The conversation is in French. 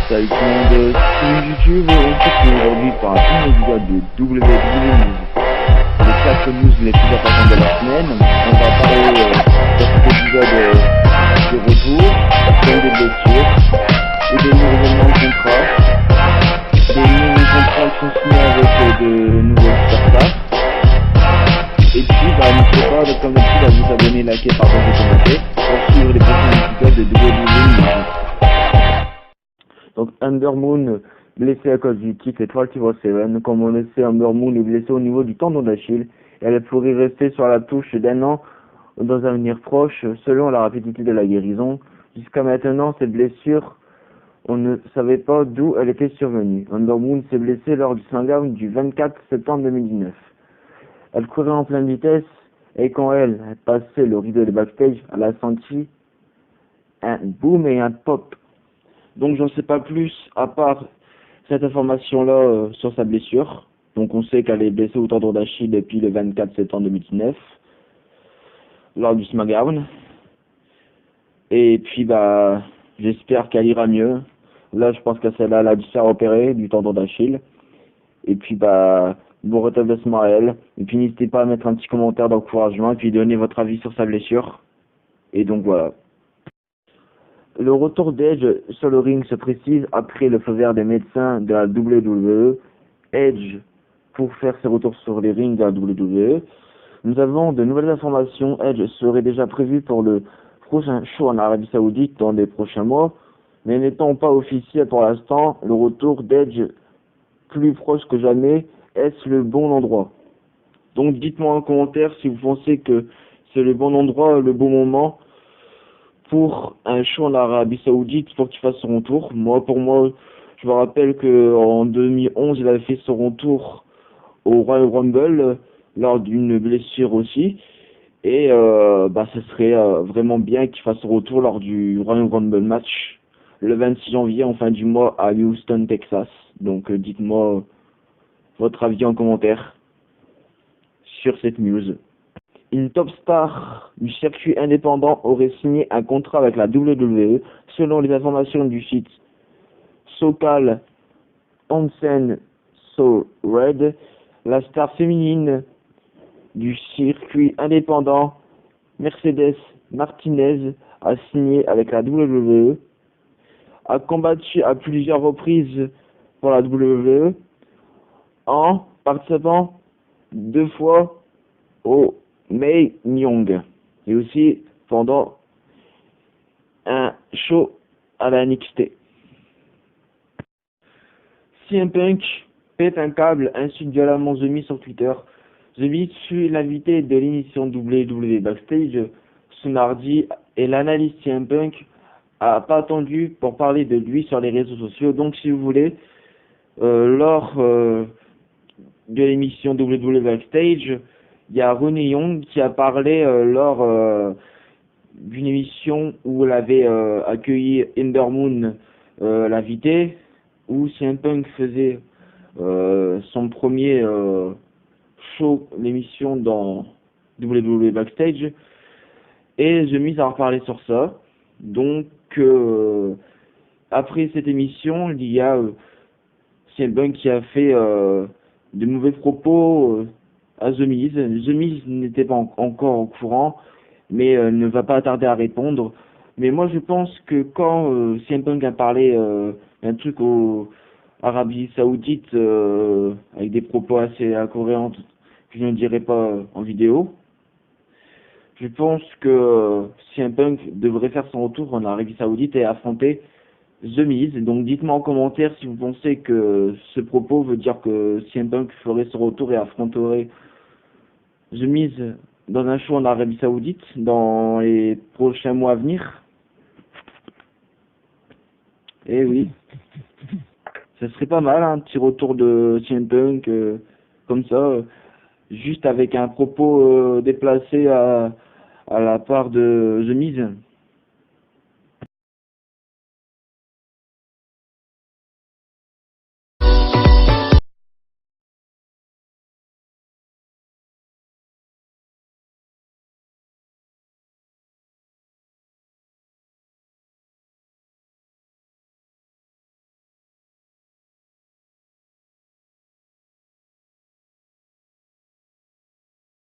Salut tout le monde, sur YouTube, on se retrouve aujourd'hui pour un premier épisode de WWE News. Les 4 news les plus importantes de la semaine. On va parler dans cet épisode des retours, comme des blessures, et des nouveaux événements de contrat, des nouveaux contrats qui sont signés avec de nouvelles superstars. Et puis, n'hésitez pas, comme d'habitude, à vous abonner, liker, partager, commenter pour suivre les prochains épisodes de WWE News. Donc Ember Moon blessée à cause du titre 24/7. Comme on le sait, Ember Moon est blessée au niveau du tendon d'Achille et elle pourrait rester sur la touche d'1 an dans un avenir proche selon la rapidité de la guérison. Jusqu'à maintenant, cette blessure, on ne savait pas d'où elle était survenue. Ember Moon s'est blessée lors du SmackDown du 24 septembre 2019. Elle courait en pleine vitesse et quand elle passait le rideau de backstage, elle a senti un boom et un pop. Donc j'en sais pas plus à part cette information-là sur sa blessure. Donc on sait qu'elle est blessée au tendon d'Achille depuis le 24 septembre 2019 lors du SmackDown. Et puis j'espère qu'elle ira mieux. Là je pense qu'elle a dû se faire opérer du tendon d'Achille. Et puis bon rétablissement à elle. Et puis n'hésitez pas à mettre un petit commentaire d'encouragement et puis donner votre avis sur sa blessure. Et donc voilà. Le retour d'Edge sur le ring se précise après le feu vert des médecins de la WWE. Edge pour faire ses retours sur les rings de la WWE. Nous avons de nouvelles informations. Edge serait déjà prévu pour le prochain show en Arabie Saoudite dans les prochains mois, mais n'étant pas officiel pour l'instant, le retour d'Edge plus proche que jamais, est-ce le bon endroit? Donc dites-moi en commentaire si vous pensez que c'est le bon endroit, le bon moment pour un show en Arabie Saoudite pour qu'il fasse son retour. Pour moi, je me rappelle qu'en 2011, il avait fait son retour au Royal Rumble lors d'une blessure aussi. Et ce serait vraiment bien qu'il fasse son retour lors du Royal Rumble match le 26 janvier en fin du mois à Houston, Texas. Donc dites-moi votre avis en commentaire sur cette news. Une top star du circuit indépendant aurait signé un contrat avec la WWE. Selon les informations du site SoCal Onsen So Red, la star féminine du circuit indépendant Mercedes Martinez a signé avec la WWE, a combattu à plusieurs reprises pour la WWE en participant 2 fois au Mae Young et aussi pendant un show à la NXT. CM Punk pète un câble, insulte violemment The Miz sur Twitter. The Miz fut l'invité de l'émission WWE Backstage ce mardi et l'analyste CM Punk a pas attendu pour parler de lui sur les réseaux sociaux. Donc si vous voulez, lors de l'émission WWE Backstage, il y a Renee Young qui a parlé lors d'une émission où elle avait accueilli Ember Moon, l'invité, où CM Punk faisait son premier show, l'émission dans WWE Backstage, et The Miz a reparlé sur ça. Donc après cette émission, il y a CM Punk qui a fait de mauvais propos à The Miz. The Miz n'était pas encore au courant, mais ne va pas tarder à répondre. Mais moi je pense que quand CM Punk a parlé d'un truc au Arabie Saoudite avec des propos assez incohérents que je ne dirai pas en vidéo, je pense que CM Punk devrait faire son retour en Arabie Saoudite et affronter The Miz. Donc dites-moi en commentaire si vous pensez que ce propos veut dire que CM Punk ferait son retour et affronterait The Miz dans un show en Arabie Saoudite dans les prochains mois à venir. Eh oui, ça serait pas mal, un petit retour de CM Punk comme ça, juste avec un propos déplacé à la part de The Miz.